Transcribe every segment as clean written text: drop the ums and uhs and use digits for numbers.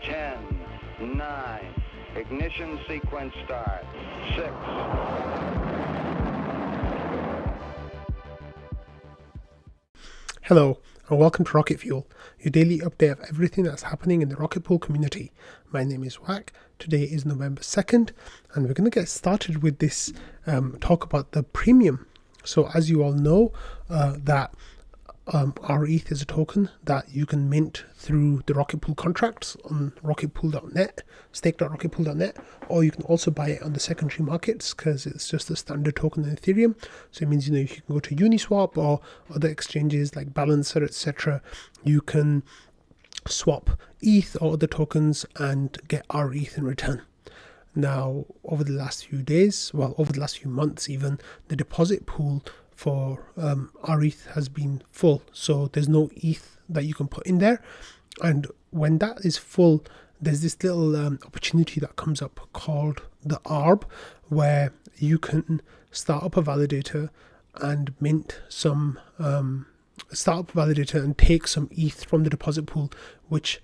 10, 9, ignition sequence start, 6. Hello, and welcome to Rocket Fuel, your daily update of everything that's happening in the Rocket Pool community. My name is Wack. Today is November 2nd, and we're going to get started with this talk about the premium. So as you all know, that rETH is a token that you can mint through the Rocket Pool contracts on rocketpool.net, stake.rocketpool.net, or you can also buy it on the secondary markets because it's just a standard token in Ethereum. So it means, you can go to Uniswap or other exchanges like Balancer, etc. You can swap ETH or other tokens and get rETH in return. Now, over the last few days, over the last few months even, the deposit pool for rETH has been full, so there's no ETH that you can put in there. And when that is full, there's this little opportunity that comes up called the ARB, where you can start up a validator and mint some and take some ETH from the deposit pool, which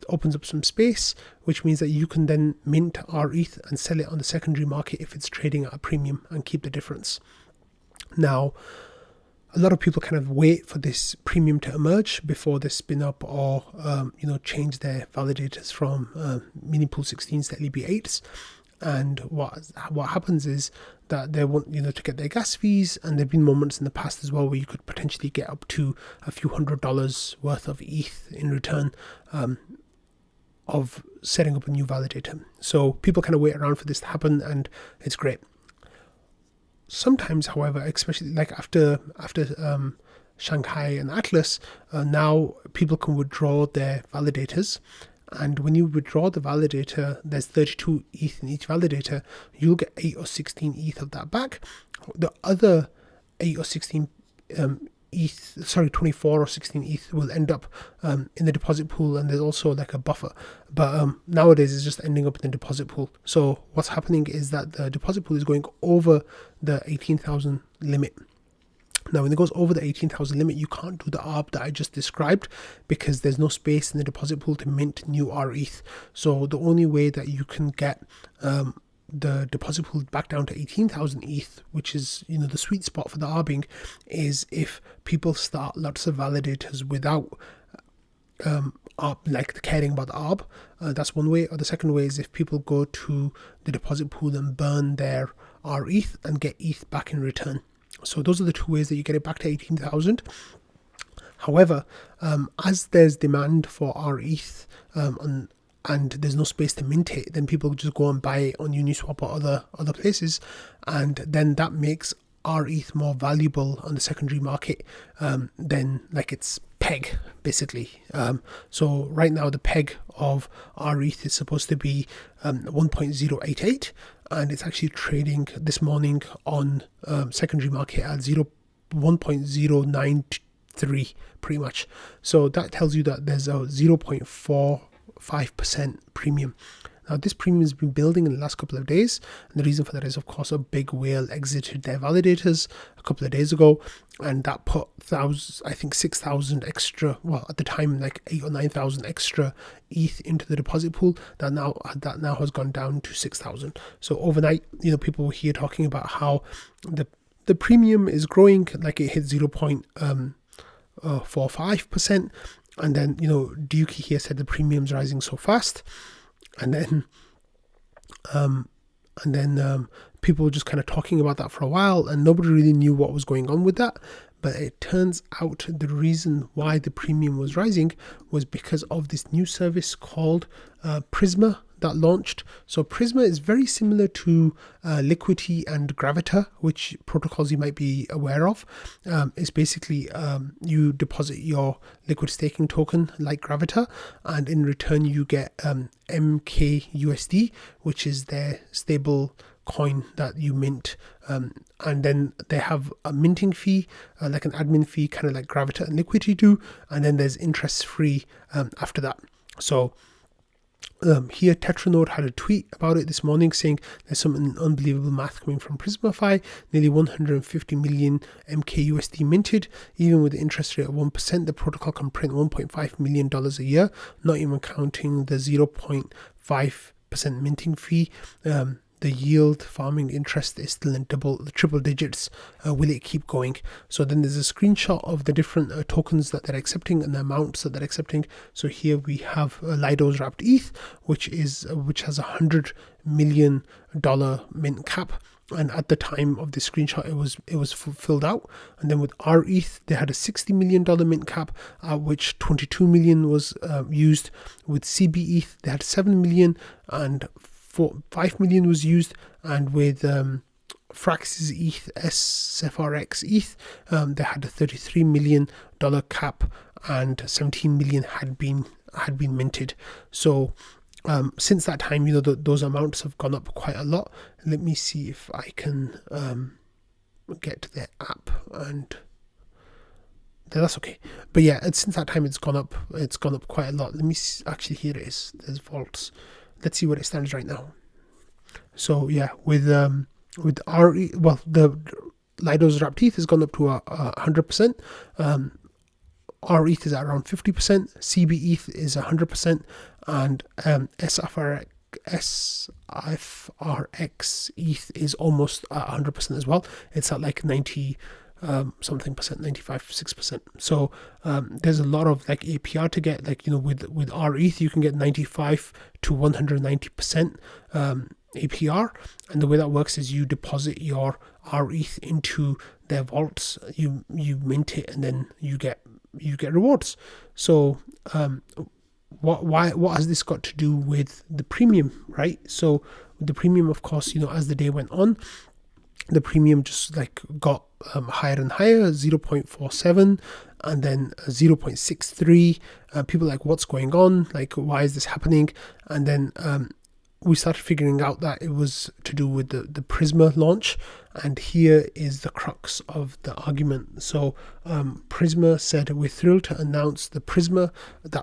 opens up some space, which means that you can then mint rETH and sell it on the secondary market if it's trading at a premium and keep the difference. Now, a lot of people kind of wait for this premium to emerge before they spin up or change their validators from Minipool 16s to LEB8s. And what happens is that they want to get their gas fees, and there've been moments in the past as well where you could potentially get up to a few $100s worth of ETH in return of setting up a new validator. So people kind of wait around for this to happen, and it's great. Sometimes, however, especially like after Shanghai and Atlas, now people can withdraw their validators. And when you withdraw the validator, there's 32 ETH in each validator. You'll get 8 or 16 ETH of that back. The other 8 or 16 24 or 16 ETH will end up in the deposit pool, and there's also like a buffer. But nowadays it's just ending up in the deposit pool. So what's happening is that the deposit pool is going over the 18,000 limit. Now, when it goes over the 18,000 limit, you can't do the ARB that I just described because there's no space in the deposit pool to mint new rETH. So the only way that you can get the deposit pool back down to 18,000 ETH, which is the sweet spot for the ARBing, is if people start lots of validators without caring about the ARB. That's one way. Or the second way is if people go to the deposit pool and burn their rETH and get ETH back in return. So those are the two ways that you get it back to 18,000. However, as there's demand for rETH and there's no space to mint it, then people just go and buy it on Uniswap or other places, and then that makes rETH more valuable on the secondary market than like its peg, basically. So right now the peg of rETH is supposed to be 1.088, and it's actually trading this morning on secondary market at 1.093 pretty much. So that tells you that there's a 0.45% premium. Now, this premium has been building in the last couple of days, and the reason for that is, of course, a big whale exited their validators a couple of days ago, and that put 6,000 extra, well, at the time, like 8,000 or 9,000 extra ETH into the deposit pool. That now has gone down to 6,000. So overnight, people were here talking about how the premium is growing, like it hit 0.45%, and then Dukey here said the premium's rising so fast. And then people were just kind of talking about that for a while, and nobody really knew what was going on with that. But it turns out the reason why the premium was rising was because of this new service called Prisma that launched. So Prisma is very similar to Liquidity and Gravita, which protocols you might be aware of. It's basically you deposit your liquid staking token like Gravita, and in return you get MKUSD, which is their stable coin that you mint, and then they have a minting fee, like an admin fee, kind of like Gravita and Liquidity do, and then there's interest free after that. So Here, Tetranode had a tweet about it this morning saying there's some unbelievable math coming from Prismafy. Nearly 150 million MKUSD minted. Even with the interest rate of 1%, the protocol can print $1.5 million a year, not even counting the 0.5% minting fee. The yield farming interest is still in triple digits. Will it keep going? So then there's a screenshot of the different tokens that they're accepting and the amounts that they're accepting. So here we have Lido's wrapped ETH, which has $100 million mint cap. And at the time of the screenshot, it was filled out. And then with rETH, they had a $60 million mint cap, which 22 million was used. With cbETH, they had 7 million and 5 million was used, and with Frax's ETH, SFRX ETH, they had a $33 million cap, and 17 million had been minted. So since that time, those amounts have gone up quite a lot. Let me see if I can get to their app, and that's okay. But yeah, since that time it's gone up quite a lot. Let me see, actually, here it is. There's vaults. Let's see where it stands right now. So yeah, with the Lido's wrapped ETH has gone up to 100%. rETH is at around 50%. cbETH is 100%, and SFRX ETH is almost at 100% as well. It's at like 90 something percent, 95-6%. So there's a lot of like APR to get, like with rETH you can get 95 to 190% APR, and the way that works is you deposit your rETH into their vaults, you mint it, and then you get rewards. So what has this got to do with the premium, right? So the premium, of course, as the day went on, the premium just like got higher and higher, 0.47 and then 0.63. People like, what's going on? Like, why is this happening? And then we started figuring out that it was to do with the Prisma launch. And here is the crux of the argument. So Prisma said, we're thrilled to announce that's their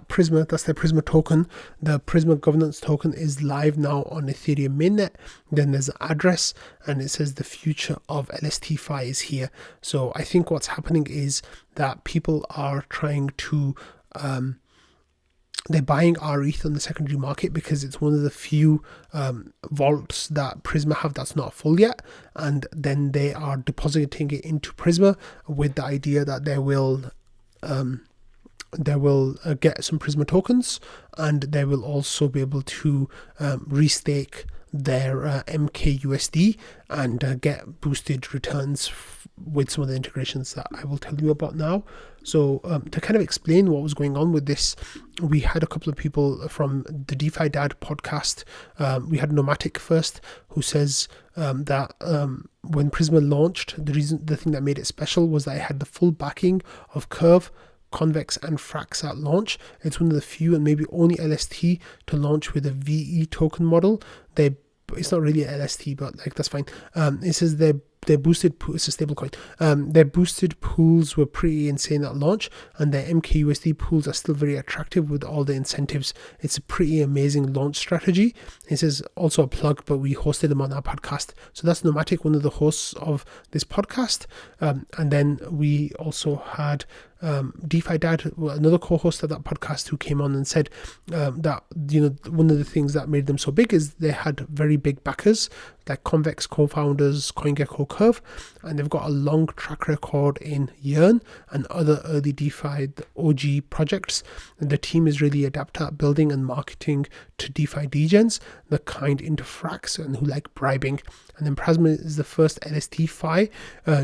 Prisma token. The Prisma governance token is live now on Ethereum mainnet. Then there's an address, and it says the future of LSTFi is here. So I think what's happening is that people are trying to they're buying rETH on the secondary market because it's one of the few vaults that Prisma have that's not full yet, and then they are depositing it into Prisma with the idea that they will get some Prisma tokens, and they will also be able to restake their MKUSD and get boosted returns with some of the integrations that I will tell you about now. So to kind of explain what was going on with this, we had a couple of people from the DeFi Dad podcast. We had Nomadic first, who says that when Prisma launched, the thing that made it special was that it had the full backing of Curve, Convex and Frax at launch. It's one of the few and maybe only LST to launch with a VE token model. It's not really a LST, but like that's fine. It says their boosted it's a stable coin. Their boosted pools were pretty insane at launch, and their MKUSD pools are still very attractive with all the incentives. It's a pretty amazing launch strategy. It says also a plug, but we hosted them on our podcast. So that's Nomadic, one of the hosts of this podcast. And then we also had DeFi Dad, another co-host of that podcast, who came on and said that one of the things that made them so big is they had very big backers like Convex co-founders, CoinGecko, Curve, and they've got a long track record in Yearn and other early DeFi OG projects. And the team is really adept at building and marketing to DeFi degens, the kind into Frax and who like bribing. And then Prisma is the first LSTFi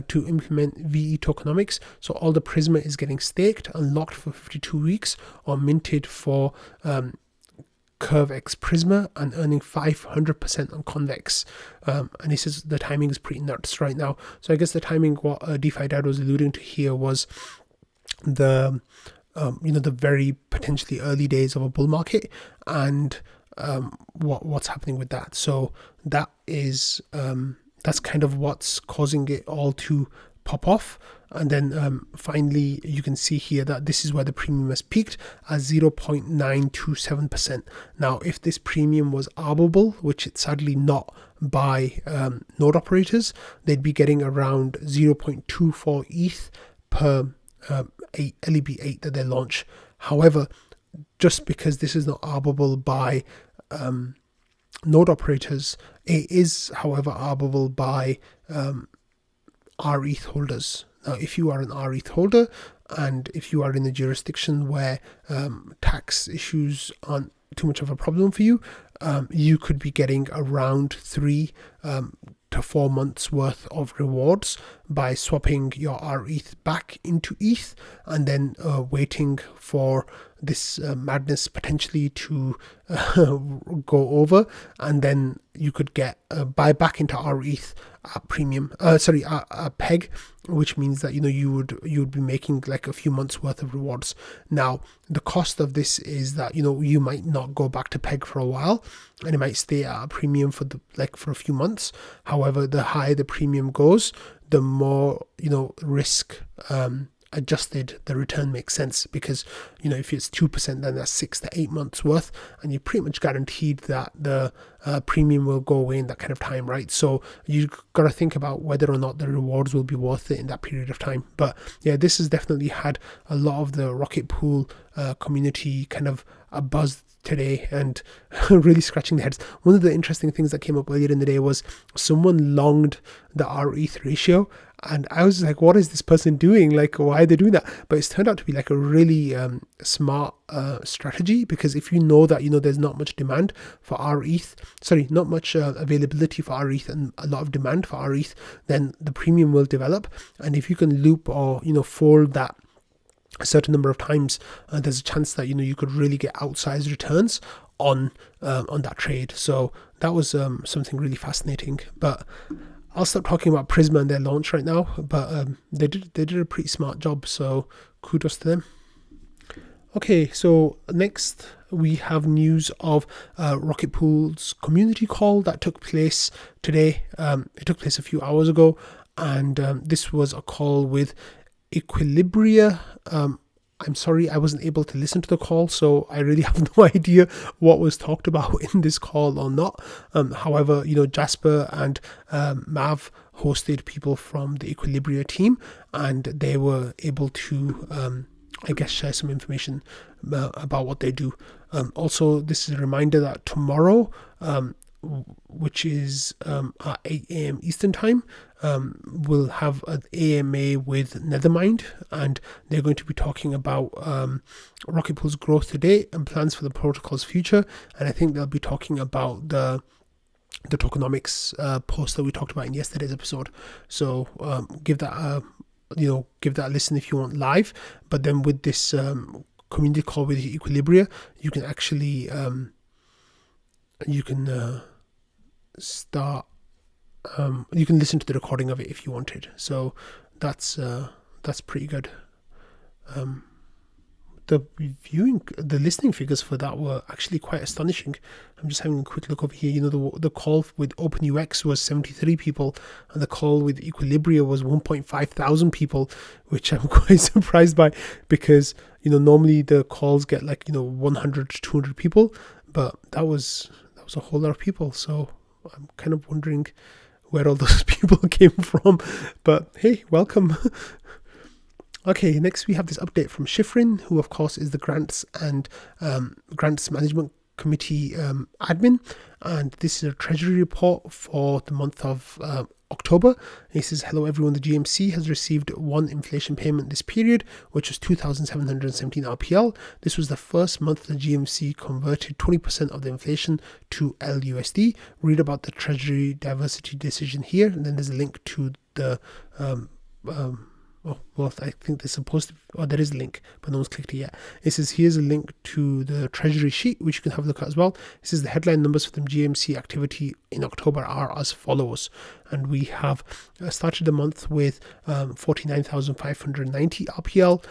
to implement VE tokenomics. So all the Prisma is getting staked and locked for 52 weeks or minted for Curve X Prisma and earning 500% on Convex. And he says the timing is pretty nuts right now. So I guess the timing, what DeFi Dad was alluding to here, was the very potentially early days of a bull market and what's happening with that. So that is that's kind of what's causing it all to pop off. And then finally, you can see here that this is where the premium has peaked at 0.927%. Now, if this premium was arbable, which it's sadly not by node operators, they'd be getting around 0.24 ETH per LEB8 that they launch. However, just because this is not arbable by node operators, it is, however, arbable by rETH holders. Now, if you are an rETH holder and if you are in a jurisdiction where tax issues aren't too much of a problem for you, you could be getting around 3 to 4 months worth of rewards by swapping your rETH back into ETH and then waiting for this madness potentially to go over, and then you could get buy back into rETH at premium, at peg, which means that you would be making like a few months worth of rewards. Now, the cost of this is that you might not go back to peg for a while, and it might stay at a premium for a few months. However, the higher the premium goes, the more risk adjusted the return makes sense, because if it's 2%, then that's 6 to 8 months worth, and you're pretty much guaranteed that the premium will go away in that kind of time, right? So you've got to think about whether or not the rewards will be worth it in that period of time. But yeah, this has definitely had a lot of the Rocket Pool community kind of a buzz today and really scratching their heads. One of the interesting things that came up earlier in the day was someone longed the rETH ratio, and I was like, what is this person doing? Like, why are they doing that? But it's turned out to be like a really smart strategy, because if you know that there's not much demand for rETH, not much availability for rETH and a lot of demand for rETH, then the premium will develop. And if you can loop or fold that a certain number of times, there's a chance that you could really get outsized returns on that trade. So that was something really fascinating. But I'll stop talking about Prisma and their launch right now. But they did a pretty smart job, so kudos to them. Okay, so next we have news of Rocket Pool's community call that took place today. It took place a few hours ago, and this was a call with Equilibria. I'm sorry, I wasn't able to listen to the call, so I really have no idea what was talked about in this call or not. However, Jasper and Mav hosted people from the Equilibria team, and they were able to, share some information about what they do. Also, this is a reminder that tomorrow, which is at 8 a.m. Eastern time, we'll have an AMA with Nethermind, and they're going to be talking about Rocket Pool's growth to date and plans for the protocol's future. And I think they'll be talking about the tokenomics post that we talked about in yesterday's episode. So give that a listen if you want live. But then with this community call with Equilibria, you can actually you can listen to the recording of it if you wanted. So that's pretty good. The listening figures for that were actually quite astonishing. I'm just having a quick look over here. The call with OpenUX was 73 people, and the call with Equilibria was 1.5 thousand people, which I'm quite surprised by, because normally the calls get 100 to 200 people, but that was a whole lot of people. So I'm kind of wondering where all those people came from, but hey, welcome. Okay, next we have this update from Shifrin, who of course is the grants and grants management committee admin, and this is a treasury report for the month of October. He says, hello everyone, the GMC has received one inflation payment this period, which was 2,717 RPL. This was the first month the GMC converted 20% of the inflation to LUSD. Read about the treasury diversity decision here, and then there's a link to the I think they're supposed to, there is a link, but no one's clicked it yet. It says, here's a link to the treasury sheet, which you can have a look at as well. It says the headline numbers for the GMC activity in October are as follows. And we have started the month with 49,590 RPL.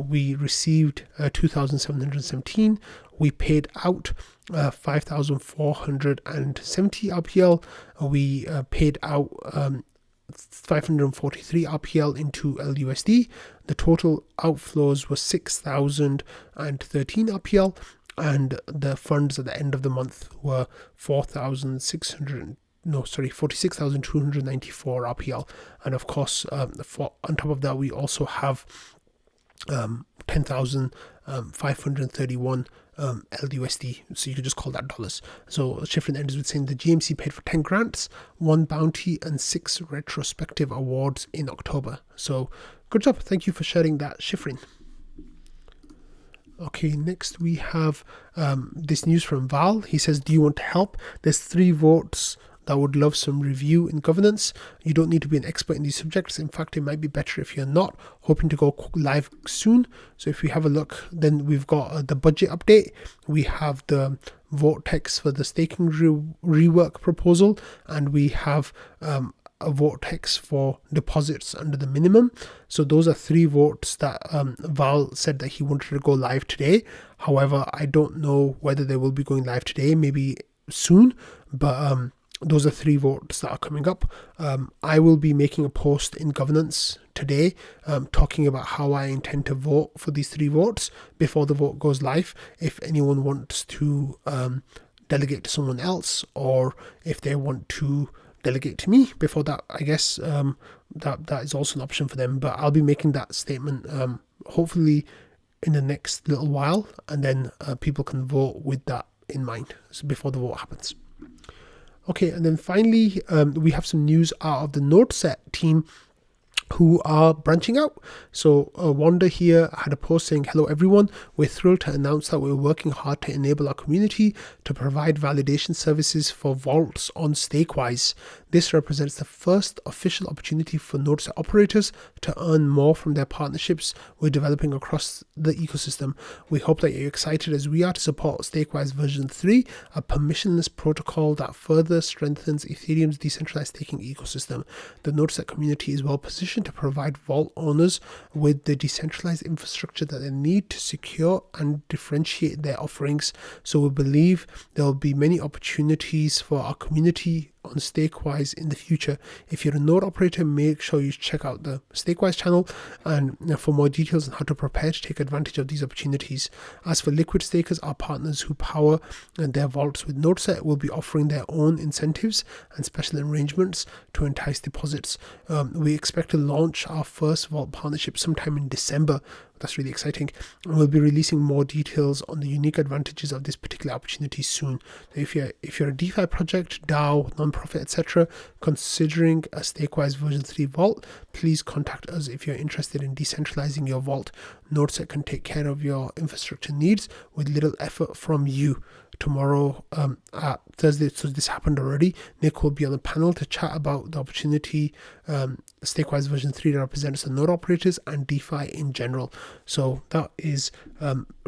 We received 2,717. We paid out 5,470 RPL. We paid out 543 RPL into LUSD. The total outflows were 6,013 RPL, and the funds at the end of the month were 46,294 RPL. And of course, on top of that, we also have 10,531 LUSD, so you could just call that dollars. So Schifrin ends with saying the GMC paid for 10 grants, 1 bounty, and 6 retrospective awards in October. So good job. Thank you for sharing that, Schifrin. Okay, next we have this news from Val. He says, do you want to help? There's 3 votes that would love some review in governance. You don't need to be an expert in these subjects. In fact, it might be better if you're not. Hoping to go live soon. So if we have a look, then we've got the budget update. We have the vote text for the staking rework proposal, and we have a vote text for deposits under the minimum. So those are 3 votes that Val said that he wanted to go live today. However, I don't know whether they will be going live today, maybe soon, but those are 3 votes that are coming up. I will be making a post in governance today talking about how I intend to vote for these 3 votes before the vote goes live. If anyone wants to delegate to someone else, or if they want to delegate to me before that, I guess that is also an option for them. But I'll be making that statement hopefully in the next little while, and then people can vote with that in mind, so before the vote happens. Okay, and then finally, we have some news out of the NodeSet team who are branching out. So Wanda here had a post saying, hello everyone, we're thrilled to announce that we're working hard to enable our community to provide validation services for vaults on Stakewise. This represents the first official opportunity for NodeSet operators to earn more from their partnerships we're developing across the ecosystem. We hope that you're excited as we are to support Stakewise version 3, a permissionless protocol that further strengthens Ethereum's decentralized staking ecosystem. The NodeSet community is well positioned to provide vault owners with the decentralized infrastructure that they need to secure and differentiate their offerings. So we believe there will be many opportunities for our community on Stakewise in the future. If you're a node operator, make sure you check out the Stakewise channel and for more details on how to prepare to take advantage of these opportunities. As for liquid stakers, our partners who power their vaults with NodeSet will be offering their own incentives and special arrangements to entice deposits. We expect to launch our first vault partnership sometime in December. That's really exciting. And we'll be releasing more details on the unique advantages of this particular opportunity soon. If you're a DeFi project, DAO, nonprofit, etc., considering a Stakewise version 3 vault, please contact us if you're interested in decentralizing your vault. NodeSet can take care of your infrastructure needs with little effort from you. Tomorrow at Thursday, so this happened already, Nick will be on the panel to chat about the opportunity Stakewise version 3 represents the node operators and DeFi in general. So that is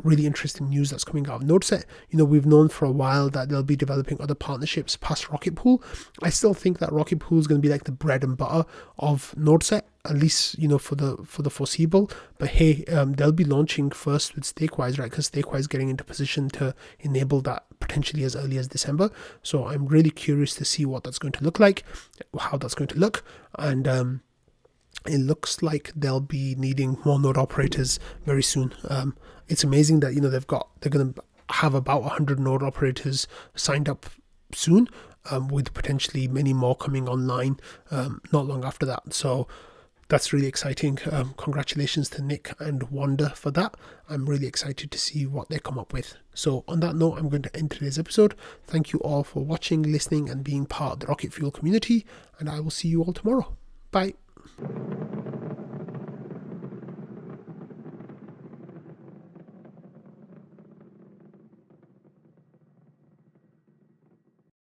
really interesting news that's coming out of NodeSet. We've known for a while that they'll be developing other partnerships past Rocket Pool. I still think that Rocket Pool is going to be like the bread and butter of NodeSet, at least for the foreseeable. But hey, they'll be launching first with Stakewise, right? Because Stakewise is getting into position to enable that potentially as early as December. So I'm really curious to see what that's going to look like, how that's going to look, and it looks like they'll be needing more node operators very soon. It's amazing that they're going to have about 100 node operators signed up soon, with potentially many more coming online not long after that. So that's really exciting. Congratulations to Nick and Wanda for that. I'm really excited to see what they come up with. So on that note, I'm going to end today's episode. Thank you all for watching, listening, and being part of the Rocket Fuel community, and I will see you all tomorrow. Bye.